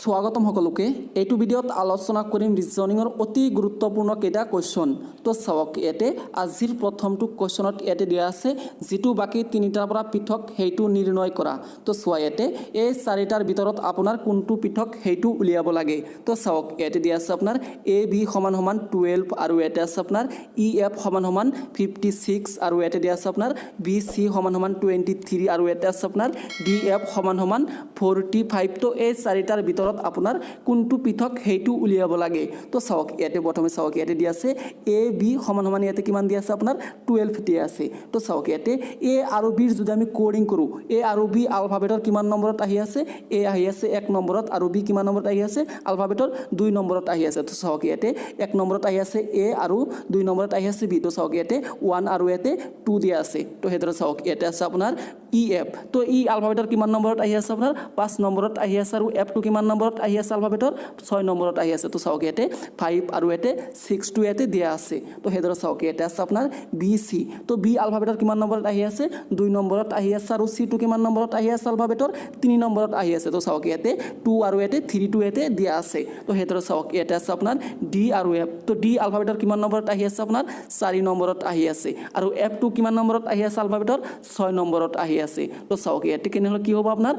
স্বাগতম সকলোকে এইটো ভিডিঅ'ত আলোচনা কৰিম ৰিজনিঙৰ অতি গুৰুত্বপূৰ্ণ কেইটা কোৱেশ্চন। তো চাওক ইয়াতে আজিৰ প্ৰথমটো কোৱেশ্চনত ইয়াতে দিয়া আছে যেটো বাকি তিনিটাৰ পৰা পৃথক হেইটো নিৰ্ণয় কৰা। তো চোৱা ইয়াতে এই চাৰিটাৰ ভিতৰত আপোনাৰ কোনটো পৃথক হেইটো উলিয়াব লাগে। তো চাওক ইয়াতে দিয়া আছে আপোনাৰ এ বি সমান সমান 12 আৰু ইয়াতে আছে আপোনাৰ ই এফ সমান সমান 56 আৰু ইয়াতে দিয়া আছে আপোনাৰ বি সি সমান সমান 23 আৰু ইয়াতে আছে আপোনাৰ ডি এফ সমান সমান 45। তো এই চাৰিটাৰ ভিতৰত আপোনাৰ কোনটো পৃথক হেইটো উলিয়াব লাগে। তো চাওক ইয়াতে প্ৰথমে চাওক ইয়াতে দিয়া আছে এ বি সমান সমান ইয়াতে কিমান দিয়া আছে আপোনাৰ 12 দিয়া আছে। তো চাওক ইয়াতে এ আৰু বিৰ যদি আমি কোডিং কৰো এ আৰু বি আলফাবেটৰ কিমান নম্বৰত আহি আছে এ আহি আছে 1 নম্বৰত আৰু বি কিমান নম্বৰত আহি আছে আলফাবেটৰ 2 নম্বৰত আহি আছে। তো চাওক ইয়াতে 1 নম্বৰত আহি আছে এ আৰু 2 নম্বৰত আহি আছে বি। তো চাওক ইয়াতে 1 আৰু ইয়াতে 2 দিয়া আছে। তো হেতৰা চাওক ইয়াতে আছে আপোনাৰ ই এফ। তো ই আলফাবেটৰ কিমান নম্বৰত আহি আছে আপোনাৰ 5 নম্বৰত আহি আছে আৰু এফ টু কিমান নম্বৰত আহি আছে আলফাবেটৰ 6 নম্বৰত আহি আছে। তো চাওক ইয়াতে 5 আৰু ইয়াতে 6 টু ইয়াতে দিয়া আছে। তো হেতৰা চাওক ইয়াতে আছে আপোনাৰ বি সি। তো বি আলফাবেটৰ কিমান নম্বৰত আহি আছে 2 নম্বৰত আহি আছে আৰু সি টু কিমান নম্বৰত আহি আছে আলফাবেটৰ 3 নম্বৰত আহি আছে। তো চাওক ইয়াতে 2 আৰু ইয়াতে 3 টু ইয়াতে দিয়া আছে। তো হেতৰা চাওক ইয়াতে আছে আপোনাৰ ডি আৰু এফ। তো ডি আলফাবেটৰ কিমান নম্বৰত আহি আছে আপোনাৰ 4 নম্বৰত আহি আছে আৰু এফ টু কিমান নম্বৰত আহি আছে আলফাবেটৰ 6 নম্বৰত আহি আছে। তো চাওক ইয়াতে কেনেহলে কি হ'ব আপোনাৰ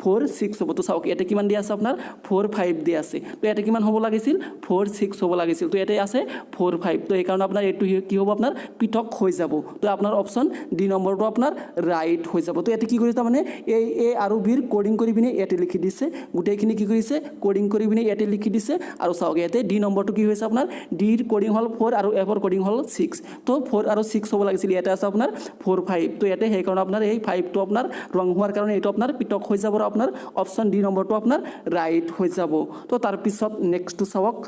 4 6 হ'ব। তো চাওক ইয়াতে কিমান দিয়া আছে আপোনাৰ 4 5 দিয়া আছে। তো ইয়াতে কিমান হ'ব লাগিছিল 4 6 হ'ব লাগিছিল। তো ইয়াতে আছে 4 5। তো এই কাৰণে আপোনাৰ এইটো কি হ'ব আপোনাৰ পৃথক হৈ যাব। তো আপোনাৰ অপচন ডি নম্বৰটো আপোনাৰ ৰাইট হৈ যাব। তো ইয়াতে কি কৰিছে মানে এই এ আৰু বিৰ কোডিং কৰি পিনে ইয়াতে লিখি দিছে গোটেইখিনি কি কৰিছে কোডিং কৰি পিনে ইয়াতে লিখি দিছে আৰু চাওক ইয়াতে ডি নম্বৰটো কি হৈছে আপোনাৰ ডিৰ কোডিং হল 4 আৰু এফৰ কোডিং হল 6। তো 4 আৰু 6 হ'ব লাগিছিল ইয়াতে আছে আপোনাৰ 4 5। তো ইয়াতে সেই কাৰণে আপোনাৰ এই 5 টো আপোনাৰ ৰং হোৱাৰ কাৰণে এইটো আপোনাৰ পৃথক হৈ যাব। আপনার অপশন ডি নম্বরটো আপনার রাইট হয়ে যাব। তো তার পিছত নেক্সটটো চাওক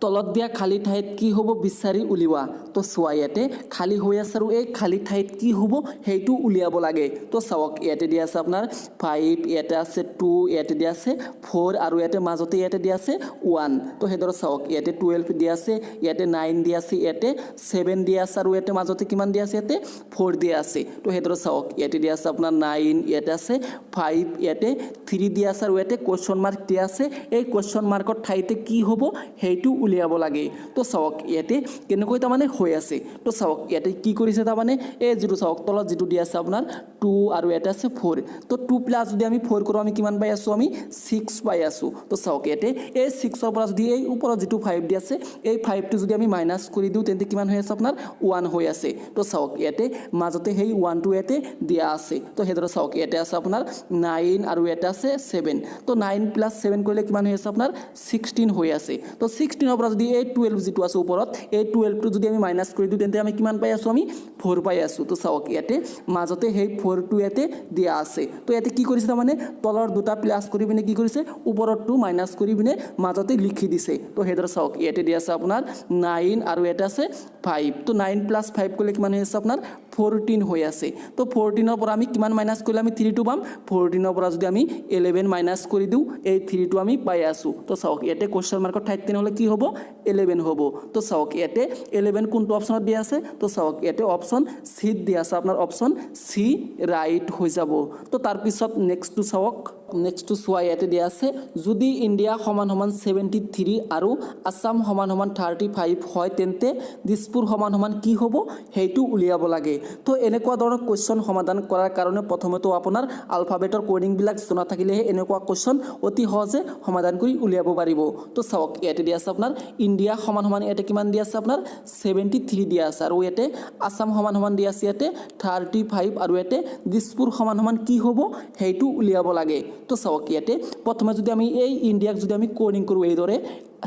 তলত দিয়া খালী ঠাইত কি হ'ব বিচাৰি উলিওৱা। তো চোৱা ইয়াতে খালী হৈ আছে আৰু এই খালী ঠাইত কি হ'ব সেইটো উলিয়াব লাগে। তো চাওক ইয়াতে দিয়া আছে আপোনাৰ 5 ইয়াতে আছে 2 ইয়াতে দিয়া আছে 4 আৰু ইয়াতে মাজতে ইয়াতে দিয়া আছে 1। তো হেদৰ চাওক ইয়াতে 12 দিয়া আছে ইয়াতে 9 দিয়া আছে ইয়াতে 7 দিয়া আছে আৰু ইয়াতে মাজতে কিমান দিয়া আছে ইয়াতে 4 দিয়া আছে। তো হেদৰ চাওক ইয়াতে দিয়া আছে আপোনাৰ 9 ইয়াতে আছে 5 ইয়াতে 3 দিয়া আছে আৰু ইয়াতে কোৱেশ্চন মাৰ্ক দিয়া আছে। এই কোৱেশ্চন মাৰ্কৰ ঠাইতে কি হ'ব সেইটো উলিয়াব লাগে। তো চাওক ইয়াতে কেনেকৈ তাৰমানে হৈ আছে। তো চাওক ইয়াতে কি কৰিছে তাৰমানে এই যেটো চাওক তলত যেটো দিয়া আছে আপোনাৰ 2 আৰু এটা আছে 4। তো 2 প্লাস যদি আমি 4 কৰো আমি কিমান পাই আছো আমি 6 পাই আছো। তো চাওক ইয়াতে এই 6 ৰ পৰা যদি এই ওপৰত যেটো 5 দিয়া আছে এই 5 টো যদি আমি মাইনাস কৰি দিও তেন্তে কিমান হৈ আছে আপোনাৰ 1 হৈ আছে। তো চাওক ইয়াতে মাজতে সেই 1 টো ইয়াতে দিয়া আছে। তো হেদৰ চাওক ইয়াতে আছে আপোনাৰ 9 আৰু এটা আছে 7। তো 9 প্লাস 7 কৰিলে কিমান হৈ আছে আপোনাৰ 16 হৈ আছে। তো 16 ৰ পৰা যদি এই 12 যেটো আছে ওপৰত এই 12 টো যদি আমি মাইনাস কৰি দিও তেন্তে আমি কিমান পাই আছো আমি 4 পাই আছো। তো চাওক ইয়াতে মাজতে সেই 4 টো ইয়াতে দিয়া আছে। তো ইয়াতে কি কৰিছে তাৰমানে তলৰ দুটা প্লাস কৰি পিনে কি কৰিছে ওপৰৰটো মাইনাস কৰি পিনে মাজতে লিখি দিছে। তো হেদৰ চাওক ইয়াতে দিয়া আছে আপোনাৰ 9 আৰু এটা আছে 5। তো 9 প্লাস 5 কৰিলে কিমান হৈ আছে আপোনাৰ 14 হৈ আছে। তো 14 ৰ পৰা আমি কিমান মাইনাস কৰিলে আমি 3 টো পাম 14 ৰ পৰা যদি আমি 11 মাইনাস কৰি দিও এই 3 টো আমি পাই আছো। তো চাওক ইয়াতে কোৱেশ্চন মাৰ্কৰ ঠাইত তেনেহলে কি হ'ব 11 হ'ব। তো চাওক ইয়াতে 11 কোনটো অপচনত দিয়া আছে। তো চাওক ইয়াতে অপচন সি দিয়া আছে আপোনাৰ অপচন সি ৰাইট হৈ যাব। তো তাৰ পিছত নেক্সটটো চাওক নেক্সটটো চোৱা ইয়াতে দিয়া আছে যদি ইণ্ডিয়া সমান সমান 73 আৰু আসাম সমান সমান 35 হয় তেন্তে দিছপুৰ সমান সমান কি হ'ব সেইটো উলিয়াব লাগে। তো এনেকুৱা ধৰণৰ কোৱেশ্চন সমাধান কৰাৰ কাৰণে প্ৰথমতে আপোনাৰ আলফাবেটৰ কোডিং বিলাক জনা থাকিলেহে এনেকুৱা কোৱেশ্চন অতি সহজে সমাধান কৰি উলিয়াব পাৰিব। তো চাওক ইয়াতে দিয়া আছে আপোনাৰ ইণ্ডিয়া সমান সমান ইয়াতে কিমান দিয়া আছে আপোনাৰ 73 দিয়া আছে আৰু ইয়াতে আসাম সমান সমান দিয়া আছে ইয়াতে 35 আৰু ইয়াতে দিছপুৰ সমান সমান কি হ'ব সেইটো উলিয়াব লাগে। তো চাওক ইয়াতে প্ৰথমে যদি আমি এই ইণ্ডিয়াক যদি আমি কোডিং কৰো এইদৰে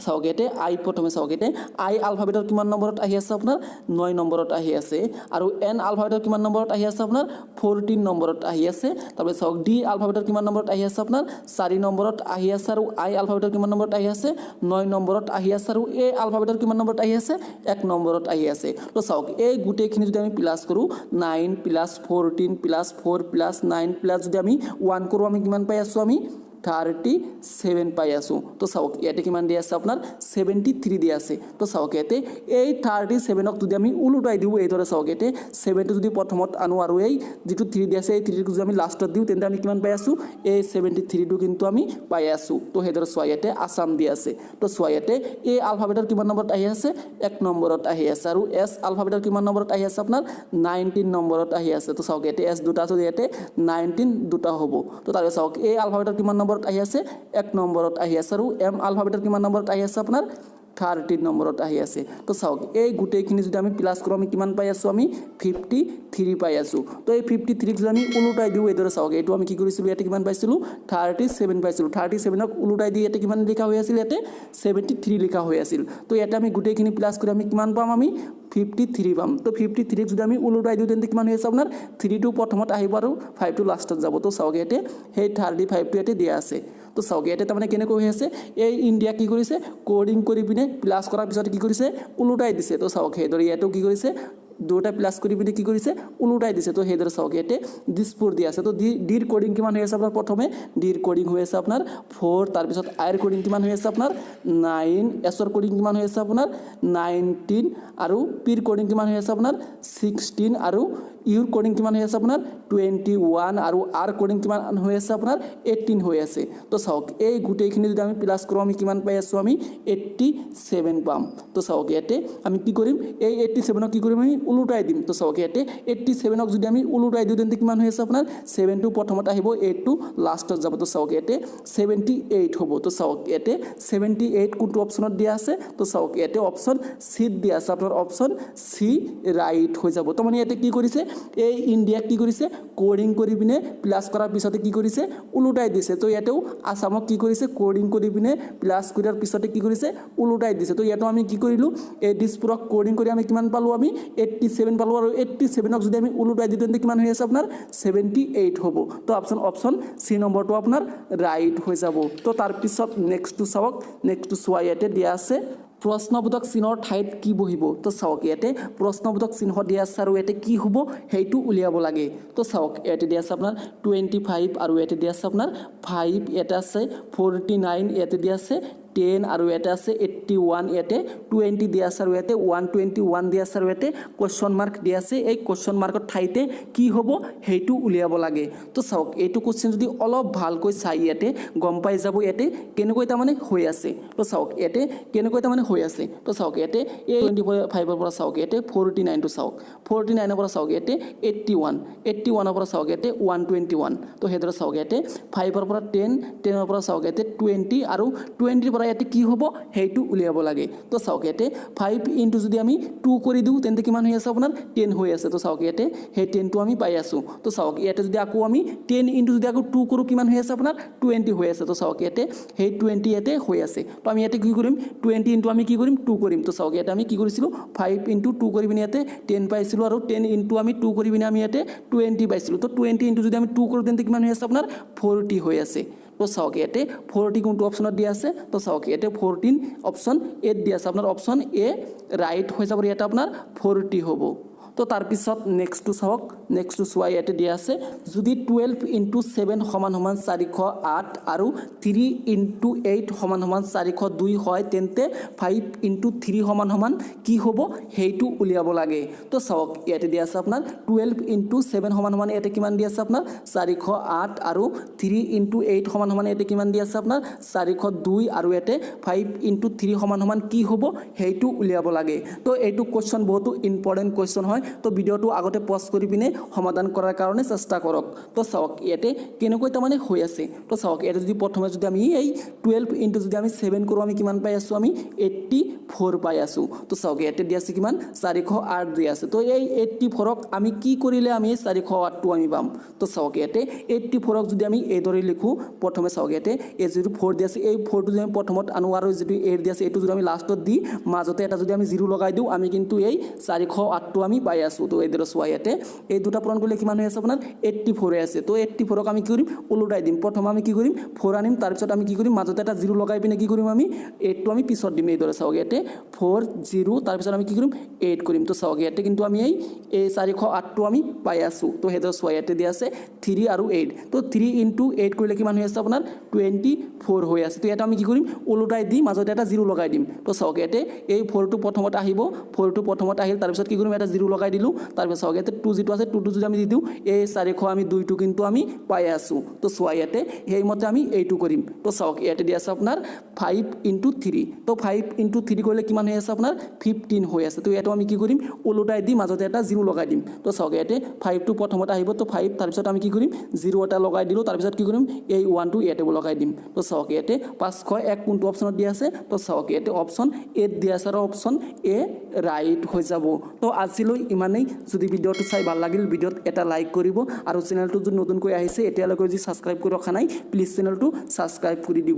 চাওক ইয়াতে আই প্ৰথমে চাওক ইয়াতে আই আলফাবেটৰ কিমান নম্বৰত আহি আছে আপোনাৰ 9 নম্বৰত আহি আছে আৰু এন আলফাবেটৰ কিমান নম্বৰত আহি আছে আপোনাৰ 14 নম্বৰত আহি আছে। তাৰপৰা চাওক ডি আলফাবেটৰ কিমান নম্বৰত আহি আছে আপোনাৰ 4 নম্বৰত আহি আছে আৰু আই আলফাবেটৰ কিমান নম্বৰত আহি আছে 9 নম্বৰত আহি আছে আৰু এ আলফাবেটৰ কিমান নম্বৰত আহি আছে 1 নম্বৰত আহি আছে। তো চাওক এই গোটেইখিনি যদি আমি প্লাস কৰো 9 প্লাস 14 প্লাস 4 প্লাস 9 প্লাস যদি আমি 1 কৰো আমি কিমান পাই আছো আমি 37 পাই আছোঁ তো চাওক ইয়াতে কিমান দিয়া আছে আপোনাৰ 73 দিয়া আছে তো চাওক ইয়াতে এই 37ক যদি আমি উলুটাই দিওঁ এইদৰে চাওক ইয়াতে 7টো যদি প্ৰথমত আনো আৰু এই যিটো 3 দিয়া আছে এই 3টো যদি আমি লাষ্টত দিওঁ তেন্তে আমি কিমান পাই আছোঁ এই 73টো কিন্তু আমি পাই আছোঁ তো সেইদৰে চোৱা ইয়াতে আছাম দিয়া আছে তো চোৱা ইয়াতে এ আলফাবেটৰ কিমান নম্বৰত আহি আছে 1 নম্বৰত আহি আছে আৰু এছ আলফাবেটৰ কিমান নম্বৰত আহি আছে আপোনাৰ 19 নম্বৰত আহি আছে তো চাওক ইয়াতে এছ দুটা আছে ইয়াতে 19 দুটা হ'ব তো তাৰ চাওক এ আলফাবেটৰ কিমান নম্বৰত আহি আছে 1 নম্বৰত আহি আছে আৰু এম আলফাবেটৰ কিমান নম্বৰত আহি আছে আপোনাৰ 13 নম্বৰত আহি আছে তো চাওক এই গুটেইখিনি যদি আমি প্লাস কৰোঁ আমি কিমান পাই আছোঁ আমি 53 পাই আছোঁ তো এই 53 যদি আমি উলুটাই দিওঁ এইদৰে চাওক এইটো আমি কি কৰিছিলোঁ ইয়াতে কিমান পাইছিলোঁ 37 পাইছিলোঁ 37ক উলুটাই দি ইয়াতে কিমান লিখা হৈ আছিল ইয়াতে 73 লিখা হৈ আছিল তো ইয়াতে আমি গুটেইখিনি প্লাস কৰি আমি কিমান পাম আমি 53 পাম তো 53 যদি আমি উলুটাই দিওঁ তেন্তে কিমান হৈ আছে আপোনাৰ 3 টো প্ৰথমত আহিব আৰু 5 টো লাষ্টত যাব তো চাওক ইয়াতে সেই 35 টো ইয়াতে দিয়া আছে তো চাওক ইয়াতে তাৰমানে কেনেকৈ হৈ আছে এই ইণ্ডিয়া কি কৰিছে কোডিং কৰি পিনে প্লাস কৰাৰ পিছত কি কৰিছে উলুটাই দিছে তো চাওক সেইদৰে ইয়াতো কি কৰিছে দুটা প্লাস কৰি পিনে কি কৰিছে উলুটাই দিছে তো সেইদৰে চাওক ইয়াতে দিছপুৰ দিয়া আছে তো ডিৰ কোডিং কিমান হৈ আছে আপোনাৰ প্ৰথমে ডিৰ কোডিং হৈ আছে আপোনাৰ 4 তাৰ পিছত আইৰ কোডিং কিমান হৈ আছে আপোনাৰ 9 এছৰ কোডিং কিমান হৈ আছে আপোনাৰ 19 আৰু পিৰ কোডিং কিমান হৈ আছে আপোনাৰ 16 আৰু ইউৰ কোডিং কিমান হৈ আছে আপোনাৰ 21 আৰু আৰ কোডিং কিমান হৈ আছে আপোনাৰ 18 হৈ আছে তো চাওক এই গুটেইখিনি যদি আমি প্লাস কৰোঁ আমি কিমান পাই আছোঁ আমি 87 পাম তো চাওক ইয়াতে আমি কি কৰিম এই 87ক কি কৰিম আমি উলুটাই দিম তো চাওক ইয়াতে 87ক যদি আমি উলুটাই দিওঁ তেন্তে কিমান হৈ আছে আপোনাৰ 7 টো প্ৰথমত আহিব 8 টো লাষ্টত যাব তো চাওক ইয়াতে 78 হ'ব তো চাওক ইয়াতে 78 কোনটো অপচনত দিয়া আছে তো চাওক ইয়াতে অপচন সি দিয়া আছে আপোনাৰ অপচন সি ৰাইট হৈ যাব তো মানে ইয়াতে কি কৰিছে এই ইণ্ডিয়া কি কৰিছে কোডিং কৰি পিনে প্লাস কৰাৰ পিছতে কি কৰিছে উলুটাই দিছে তো ইয়াতেও আসামক কি কৰিছে কোডিং কৰি পিনে প্লাস কৰাৰ পিছতে কি কৰিছে উলুটাই দিছে তো ইয়াতো আমি কি কৰিলোঁ এই দিছপুৰক কোডিং কৰি আমি কিমান পালোঁ আমি 87 পালোঁ আৰু 87ক যদি আমি উলুটাই দিওঁ তেন্তে কিমান হৈ আছে আপোনাৰ 78 হ'ব তো অপচন সি নম্বৰটো আপোনাৰ ৰাইট হৈ যাব তো তাৰ পিছত নেক্সটটো চাওক নেক্সটটো চোৱা ইয়াতে দিয়া আছে প্ৰশ্নবোধক চিহ্নৰ ঠাইত কি বহিব তো চাওক ইয়াতে প্ৰশ্নবোধক চিহ্ন দিয়া আছে আৰু ইয়াতে কি হ'ব সেইটো উলিয়াব লাগে তো চাওক ইয়াতে দিয়া আছে আপোনাৰ 25 আৰু ইয়াতে দিয়া আছে আপোনাৰ 5 ইয়াতে আছে 49 ইয়াতে দিয়া আছে 10 আৰু ইয়াতে আছে 81 ইয়াতে 20 দিয়া আছে আৰু ইয়াতে 121 দিয়া আছে আৰু ইয়াতে কোৱেশ্চন মাৰ্ক দিয়া আছে এই কোৱেশ্চন মাৰ্কৰ ঠাইতে কি হ'ব সেইটো উলিয়াব লাগে তো চাওক এইটো কোৱেশ্চন যদি অলপ ভালকৈ চাই ইয়াতে গম পাই যাব ইয়াতে কেনেকৈ তাৰমানে হৈ আছে তো চাওক ইয়াতে কেনেকৈ তাৰমানে হৈ আছে তো চাওক ইয়াতে এই 25 পৰা চাওক ইয়াতে 49 টো চাওক 49 পৰা চাওক ইয়াতে 81 পৰা চাওক ইয়াতে 121 তো সেইদৰে চাওক ইয়াতে 5 পৰা 10 পৰা চাওক ইয়াতে 20 আৰু 20 পৰা ইয়াতে কি হ'ব সেইটো উলিয়াব লাগে তো চাওক ইয়াতে 5 ইনটু যদি আমি 2 কৰি দিওঁ তেন্তে কিমান হৈ আছে আপোনাৰ 10 হৈ আছে তো চাওক ইয়াতে সেই 10 টো আমি পাই আছোঁ তো চাওক ইয়াতে যদি আকৌ আমি 10 ইনটু যদি আকৌ 2 কৰোঁ কিমান হৈ আছে আপোনাৰ 20 হৈ আছে তো চাওক ইয়াতে সেই 20 ইয়াতে হৈ আছে তো আমি ইয়াতে কি কৰিম 20 ইনটু আমি কি কৰিম 2 কৰিম তো চাওক ইয়াতে আমি কি কৰিছিলোঁ 5 ইনটু 2 কৰি পিনে ইয়াতে 10 পাইছিলোঁ আৰু 10 ইনটু আমি 2 কৰি পিনে আমি ইয়াতে 20 পাইছিলোঁ তো 20 ইনটু যদি আমি 2 কৰোঁ তেন্তে কিমান হৈ আছে আপোনাৰ 40 হৈ আছে তো চাওক ইয়াতে 40 কোনটো অপচনত দিয়া আছে তো চাওক ইয়াতে 14 অপচন এ দিয়া আছে আপোনাৰ অপচন এ ৰাইট হৈ যাব ইয়াতে আপোনাৰ 40 হ'ব তো তাৰ পিছত নেক্সটটো চাওক নেক্সটটো চোৱা ইয়াতে দিয়া আছে যদি 12 ইনটু 7 সমান সমান 408 আৰু 3 ইনটু 8 সমান সমান 402 হয় তেন্তে 5 ইনটু 3 সমান সমান কি হ'ব সেইটো উলিয়াব লাগে তো চাওক ইয়াতে দিয়া আছে আপোনাৰ 12 ইনটু 7 সমান সমান ইয়াতে কিমান দিয়া আছে আপোনাৰ 408 আৰু 3 ইনটু 8 সমান সমান ইয়াতে কিমান দিয়া আছে আপোনাৰ 402 আৰু ইয়াতে 5 ইনটু 3 সমান সমান কি হ'ব সেইটো উলিয়াব লাগে তো এইটো কোৱেশ্চন বহুতো ইম্পৰ্টেণ্ট কোৱেশ্চন হয় তো ভিডিওটো আগতে পজ কৰি পিনে সমাধান কৰাৰ কাৰণে চেষ্টা কৰক তো চাওক ইয়াতে কেনেকৈ তাৰমানে হৈ আছে তো চাওক ইয়াতে যদি প্ৰথমে যদি আমি এই 12 ইনটু যদি আমি 7 কৰোঁ আমি কিমান পাই আছোঁ আমি 84 পাই আছোঁ তো চাওক ইয়াতে দিয়া আছে কিমান 408 দিয়া আছে তো এই 84ক আমি কি কৰিলে আমি 408টো আমি পাম তো চাওক ইয়াতে 84ক যদি আমি এইদৰে লিখোঁ প্ৰথমে চাওক ইয়াতে এই যিটো 4 দিয়া আছে এই 4টো যদি আমি প্ৰথমত আনো আৰু যিটো 8 দিয়া আছে এইটো যদি আমি লাষ্টত দি মাজতে এটা যদি আমি 0 লগাই দিওঁ আমি কিন্তু এই 408টো আমি পাই পাই আছোঁ তো এইদৰে চোৱা ইয়াতে এই দুটা পূৰণ কৰিলে কিমান হৈ আছে আপোনাৰ 84 হৈ আছে তো 84ক আমি কি কৰিম ওলোটাই দিম প্ৰথম আমি কি কৰিম 4 আনিম তাৰপিছত আমি কি কৰিম মাজতে এটা 0 লগাই পিনে কি কৰিম আমি 8টো আমি পিছত দিম এইদৰে চাওক ইয়াতে 4 0 তাৰপিছত আমি কি কৰিম 8 কৰিম তো চাওক ইয়াতে কিন্তু আমি এই 408টো আমি পাই আছোঁ তো সেইদৰে চোৱা ইয়াতে দিয়া আছে 3 আৰু 8 তো 3 × 8 কৰিলে কিমান হৈ আছে আপোনাৰ 24 হৈ আছে তো ইয়াতে আমি কি কৰিম ওলোটাই দি মাজতে এটা 0 লগাই দিম তো চাওক ইয়াতে এই 4টো প্ৰথমতে আহিব 4টো প্ৰথমতে আহিল তাৰপিছত কি কৰিম এটা 0 লগাই দিলোঁ তাৰপিছত চাওক ইয়াতে 2 যিটো আছে 2টো যদি আমি দি দিওঁ এই 400 আমি 2টো কিন্তু আমি পাই আছোঁ তো চোৱা ইয়াতে সেইমতে আমি এইটো কৰিম তো চাওক ইয়াতে দিয়া আছে আপোনাৰ 5 × 3 তো 5 × 3 কৰিলে কিমান হৈ আছে আপোনাৰ 15 হৈ আছে তো ইয়াতে আমি কি কৰিম ওলোটাই দি মাজতে এটা 0 লগাই দিম তো চাওক ইয়াতে 5টো প্ৰথমতে আহিব তো 5 তাৰপিছত আমি কি কৰিম 0 এটা লগাই দিলোঁ তাৰপিছত কি কৰিম এই 1টো ইয়াতে লগাই দিম তো চাওক ইয়াতে 501 কোনটো অপশ্যনত দিয়া আছে তো চাওক ইয়াতে অপশ্যন এ দিয়া আছে আৰু অপশ্যন এ ৰাইট হৈ যাব তো আজিলৈ ইমানেই যদি ভিডিঅ'টো চাই ভাল লাগিল ভিডিঅ'ত এটা লাইক কৰিব আৰু চেনেলটো যদি নতুনকৈ আহিছে এতিয়ালৈকে যদি ছাবস্ক্ৰাইব কৰি ৰখা নাই প্লিজ চেনেলটো ছাবস্ক্ৰাইব কৰি দিব